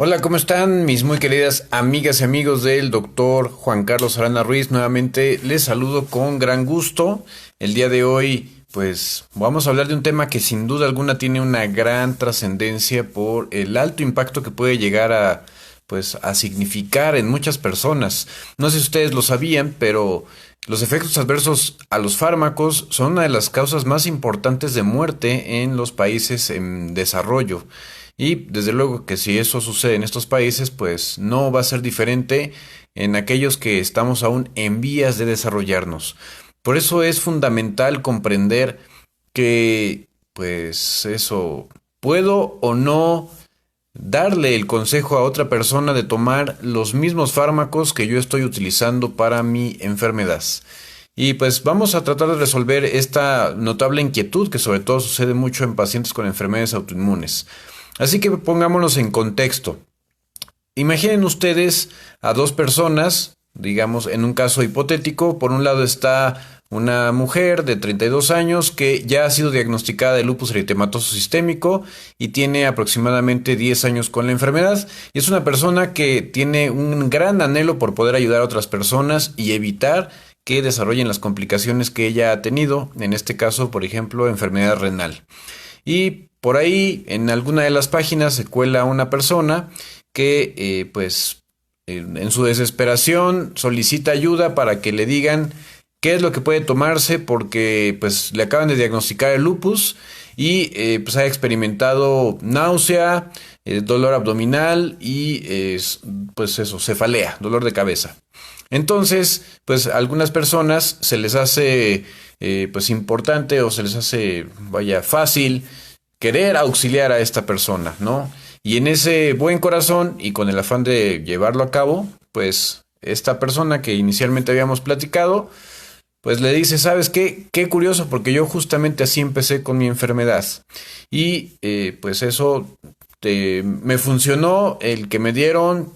Hola, ¿cómo están mis muy queridas amigas y amigos del doctor Juan Carlos Arana Ruiz? Nuevamente les saludo con gran gusto. El día de hoy, pues vamos a hablar de un tema que sin duda alguna tiene una gran trascendencia por el alto impacto que puede llegar a significar en muchas personas. No sé si ustedes lo sabían, pero los efectos adversos a los fármacos son una de las causas más importantes de muerte en los países en desarrollo. Y desde luego que si eso sucede en estos países, pues no va a ser diferente en aquellos que estamos aún en vías de desarrollarnos. Por eso es fundamental comprender que, pues eso, puedo o no darle el consejo a otra persona de tomar los mismos fármacos que yo estoy utilizando para mi enfermedad. Y pues vamos a tratar de resolver esta notable inquietud que sobre todo sucede mucho en pacientes con enfermedades autoinmunes. Así que pongámonos en contexto. Imaginen ustedes a dos personas, digamos en un caso hipotético. Por un lado está una mujer de 32 años que ya ha sido diagnosticada de lupus eritematoso sistémico y tiene aproximadamente 10 años con la enfermedad. Y es una persona que tiene un gran anhelo por poder ayudar a otras personas y evitar que desarrollen las complicaciones que ella ha tenido, en este caso, por ejemplo, enfermedad renal. Y por ahí, en alguna de las páginas, se cuela una persona que, en su desesperación, solicita ayuda para que le digan qué es lo que puede tomarse porque, pues, le acaban de diagnosticar el lupus y, pues, ha experimentado náusea, dolor abdominal y, pues, eso, cefalea, dolor de cabeza. Entonces, pues, a algunas personas se les hace pues importante o se les hace, vaya, fácil querer auxiliar a esta persona, ¿no? Y en ese buen corazón y con el afán de llevarlo a cabo, pues esta persona que inicialmente habíamos platicado, pues le dice, ¿sabes qué? Qué curioso, porque yo justamente así empecé con mi enfermedad. Y pues eso me funcionó el que me dieron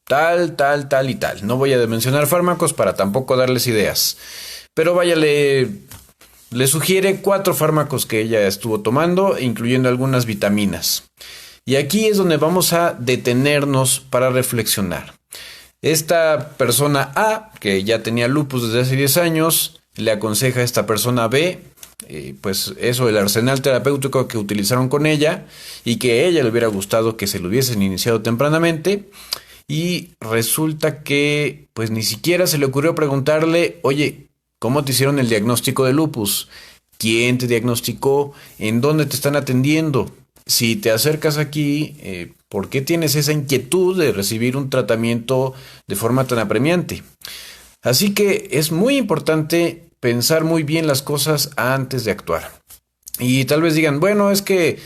tal y tal. No voy a mencionar fármacos para tampoco darles ideas. Pero vaya, le sugiere 4 fármacos que ella estuvo tomando, incluyendo algunas vitaminas. Y aquí es donde vamos a detenernos para reflexionar. Esta persona A, que ya tenía lupus desde hace 10 años, le aconseja a esta persona B, pues eso, el arsenal terapéutico que utilizaron con ella y que a ella le hubiera gustado que se lo hubiesen iniciado tempranamente. Y resulta que pues ni siquiera se le ocurrió preguntarle, oye, ¿cómo te hicieron el diagnóstico de lupus? ¿Quién te diagnosticó? ¿En dónde te están atendiendo? Si te acercas aquí, ¿por qué tienes esa inquietud de recibir un tratamiento de forma tan apremiante? Así que es muy importante pensar muy bien las cosas antes de actuar. Y tal vez digan, bueno, es que,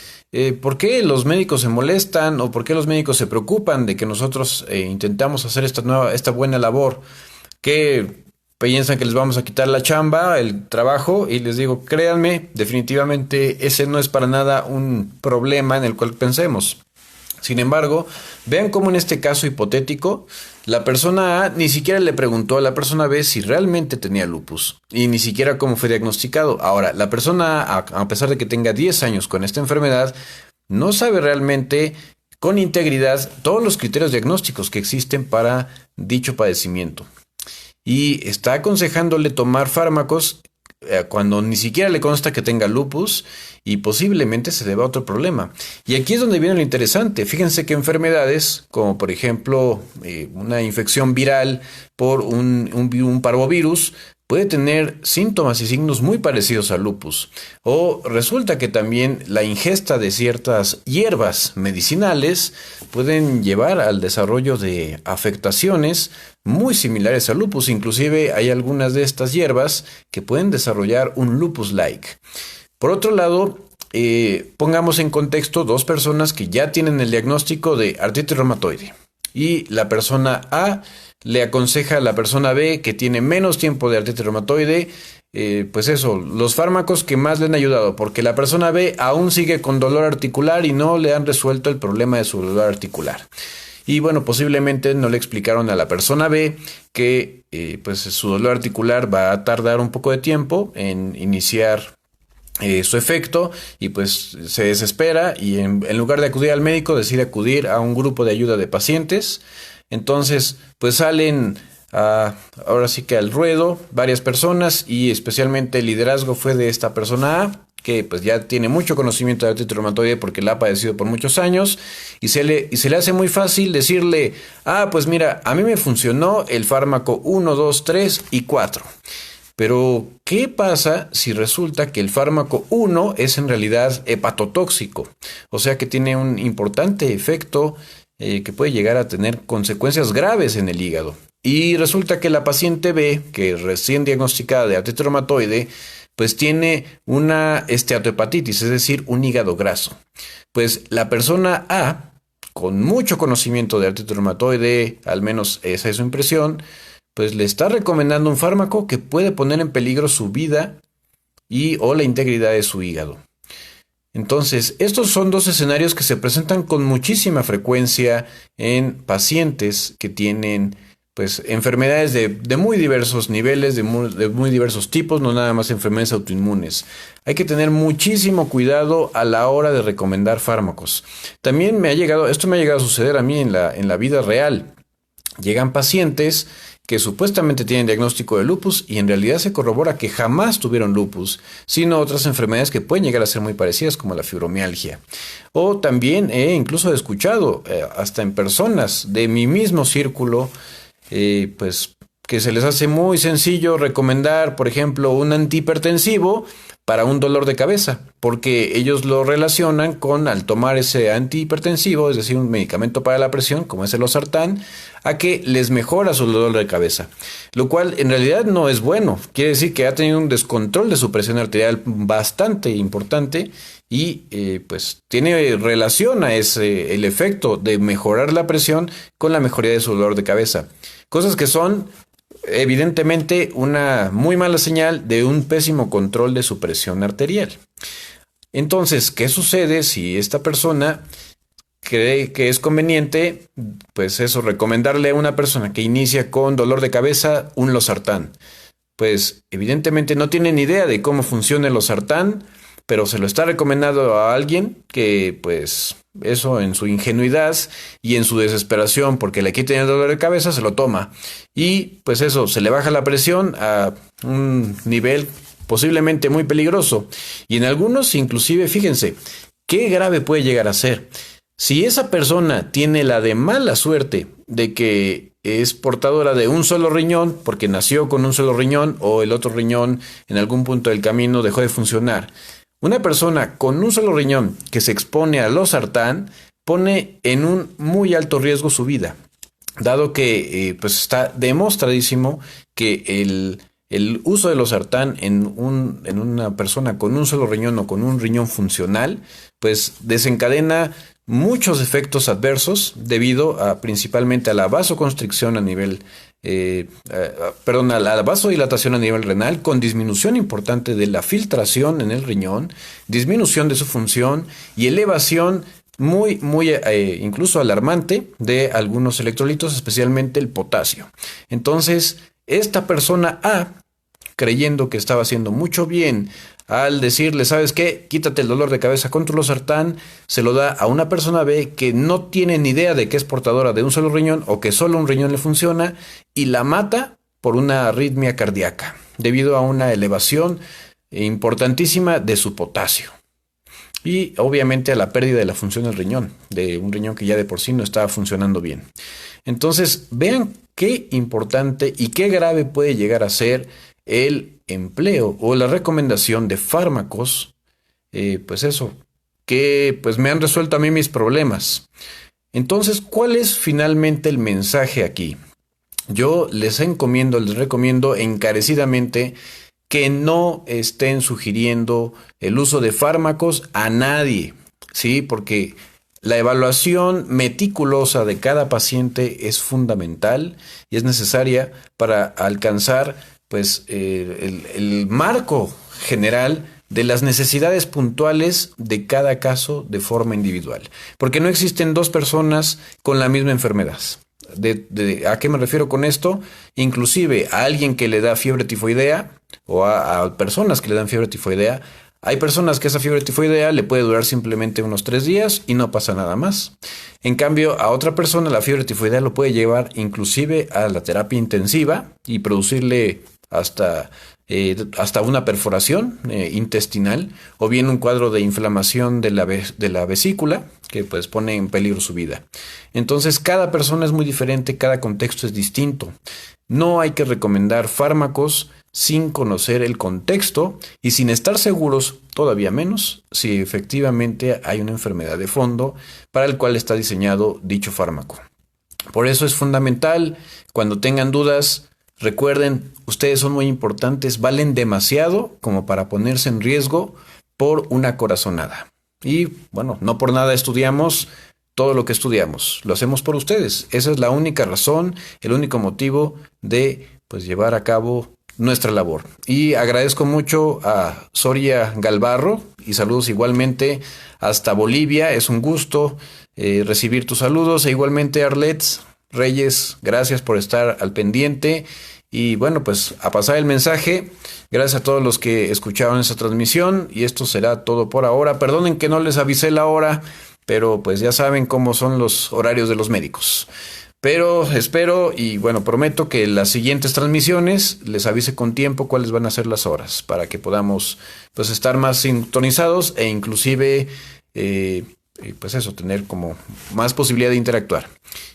¿por qué los médicos se molestan o por qué los médicos se preocupan de que nosotros intentamos hacer esta buena labor? Que piensan que les vamos a quitar la chamba, el trabajo, y les digo, créanme, definitivamente ese no es para nada un problema en el cual pensemos. Sin embargo, vean cómo en este caso hipotético, la persona A ni siquiera le preguntó a la persona B si realmente tenía lupus y ni siquiera cómo fue diagnosticado. Ahora, la persona A pesar de que tenga 10 años con esta enfermedad, no sabe realmente con integridad todos los criterios diagnósticos que existen para dicho padecimiento. Y está aconsejándole tomar fármacos cuando ni siquiera le consta que tenga lupus y posiblemente se deba a otro problema. Y aquí es donde viene lo interesante. Fíjense que enfermedades como por ejemplo una infección viral por un parvovirus puede tener síntomas y signos muy parecidos al lupus. O resulta que también la ingesta de ciertas hierbas medicinales pueden llevar al desarrollo de afectaciones muy similares al lupus. Inclusive hay algunas de estas hierbas que pueden desarrollar un lupus-like. Por otro lado, pongamos en contexto dos personas que ya tienen el diagnóstico de artritis reumatoide. Y la persona A le aconseja a la persona B, que tiene menos tiempo de artritis reumatoide, pues eso, los fármacos que más le han ayudado, porque la persona B aún sigue con dolor articular y no le han resuelto el problema de su dolor articular. Y bueno, posiblemente no le explicaron a la persona B que pues su dolor articular va a tardar un poco de tiempo en iniciar su efecto y pues se desespera y en lugar de acudir al médico decide acudir a un grupo de ayuda de pacientes. Entonces pues salen ahora sí que al ruedo varias personas y especialmente el liderazgo fue de esta persona A, que pues ya tiene mucho conocimiento de artritis reumatoide porque la ha padecido por muchos años y se le hace muy fácil decirle, pues mira, a mí me funcionó el fármaco 1, 2, 3 y 4. Pero, ¿qué pasa si resulta que el fármaco 1 es en realidad hepatotóxico? O sea que tiene un importante efecto que puede llegar a tener consecuencias graves en el hígado. Y resulta que la paciente B, que es recién diagnosticada de artritis reumatoide, pues tiene una esteatohepatitis, es decir, un hígado graso. Pues la persona A, con mucho conocimiento de artritis reumatoide, al menos esa es su impresión, pues le está recomendando un fármaco que puede poner en peligro su vida o la integridad de su hígado. Entonces, estos son dos escenarios que se presentan con muchísima frecuencia en pacientes que tienen pues enfermedades de muy diversos niveles, de muy diversos tipos, no nada más enfermedades autoinmunes. Hay que tener muchísimo cuidado a la hora de recomendar fármacos. También esto me ha llegado a suceder a mí en la vida real. Llegan pacientes que supuestamente tienen diagnóstico de lupus y en realidad se corrobora que jamás tuvieron lupus, sino otras enfermedades que pueden llegar a ser muy parecidas como la fibromialgia. O también he incluso escuchado hasta en personas de mi mismo círculo, pues que se les hace muy sencillo recomendar, por ejemplo, un antihipertensivo para un dolor de cabeza, porque ellos lo relacionan con al tomar ese antihipertensivo, es decir, un medicamento para la presión, como es el losartán, a que les mejora su dolor de cabeza, lo cual en realidad no es bueno. Quiere decir que ha tenido un descontrol de su presión arterial bastante importante y pues tiene relación a el efecto de mejorar la presión con la mejoría de su dolor de cabeza. Cosas que son evidentemente una muy mala señal de un pésimo control de su presión arterial. Entonces, ¿qué sucede si esta persona cree que es conveniente, pues eso, recomendarle a una persona que inicia con dolor de cabeza un losartán? Pues evidentemente no tiene ni idea de cómo funciona el losartán, pero se lo está recomendando a alguien que pues eso en su ingenuidad y en su desesperación porque le quiten el dolor de cabeza se lo toma y pues eso se le baja la presión a un nivel posiblemente muy peligroso y en algunos inclusive fíjense qué grave puede llegar a ser. Si esa persona tiene la de mala suerte de que es portadora de un solo riñón porque nació con un solo riñón o el otro riñón en algún punto del camino dejó de funcionar, una persona con un solo riñón que se expone al losartán pone en un muy alto riesgo su vida, dado que pues está demostradísimo que el uso de losartán en una persona con un solo riñón o con un riñón funcional, pues desencadena muchos efectos adversos debido principalmente a la vasoconstricción a nivel a la vasodilatación a nivel renal con disminución importante de la filtración en el riñón, disminución de su función y elevación muy incluso alarmante de algunos electrolitos, especialmente el potasio. Entonces, esta persona A, creyendo que estaba haciendo mucho bien al decirle, ¿sabes qué? Quítate el dolor de cabeza con tu losartán, se lo da a una persona B que no tiene ni idea de que es portadora de un solo riñón o que solo un riñón le funciona y la mata por una arritmia cardíaca debido a una elevación importantísima de su potasio. Y obviamente a la pérdida de la función del riñón, de un riñón que ya de por sí no estaba funcionando bien. Entonces, vean qué importante y qué grave puede llegar a ser el empleo o la recomendación de fármacos, pues eso, que pues me han resuelto a mí mis problemas. Entonces, ¿cuál es finalmente el mensaje aquí? Yo les recomiendo encarecidamente que no estén sugiriendo el uso de fármacos a nadie, ¿sí? Porque la evaluación meticulosa de cada paciente es fundamental y es necesaria para alcanzar pues el marco general de las necesidades puntuales de cada caso de forma individual. Porque no existen dos personas con la misma enfermedad. ¿A qué me refiero con esto? Inclusive a alguien que le da fiebre tifoidea o a personas que le dan fiebre tifoidea, Hay personas que esa fiebre tifoidea le puede durar simplemente unos 3 días y no pasa nada más. En cambio, a otra persona la fiebre tifoidea lo puede llevar inclusive a la terapia intensiva y producirle hasta una perforación intestinal o bien un cuadro de inflamación de la vesícula que pues pone en peligro su vida. Entonces, cada persona es muy diferente, cada contexto es distinto. No hay que recomendar fármacos sin conocer el contexto y sin estar seguros, todavía menos, si efectivamente hay una enfermedad de fondo para el cual está diseñado dicho fármaco. Por eso es fundamental, cuando tengan dudas, recuerden, ustedes son muy importantes, valen demasiado como para ponerse en riesgo por una corazonada. Y bueno, no por nada estudiamos todo lo que estudiamos, lo hacemos por ustedes. Esa es la única razón, el único motivo de pues llevar a cabo nuestra labor. Y agradezco mucho a Soria Galvarro y saludos igualmente hasta Bolivia. Es un gusto recibir tus saludos e igualmente Arlet Reyes, gracias por estar al pendiente y bueno, pues a pasar el mensaje. Gracias a todos los que escucharon esta transmisión y esto será todo por ahora. Perdonen que no les avisé la hora, pero pues ya saben cómo son los horarios de los médicos. Pero espero y bueno, prometo que en las siguientes transmisiones les avise con tiempo cuáles van a ser las horas para que podamos pues estar más sintonizados e inclusive pues eso, tener como más posibilidad de interactuar.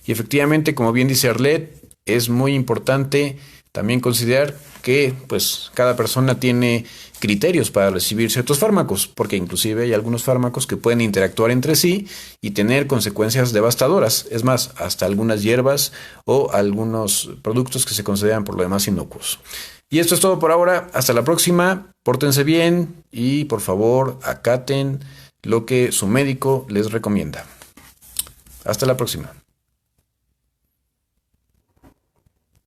Y efectivamente, como bien dice Arlet, es muy importante también considerar que pues cada persona tiene criterios para recibir ciertos fármacos, porque inclusive hay algunos fármacos que pueden interactuar entre sí y tener consecuencias devastadoras. Es más, hasta algunas hierbas o algunos productos que se consideran por lo demás inocuos. Y esto es todo por ahora. Hasta la próxima. Pórtense bien y por favor acaten lo que su médico les recomienda. Hasta la próxima.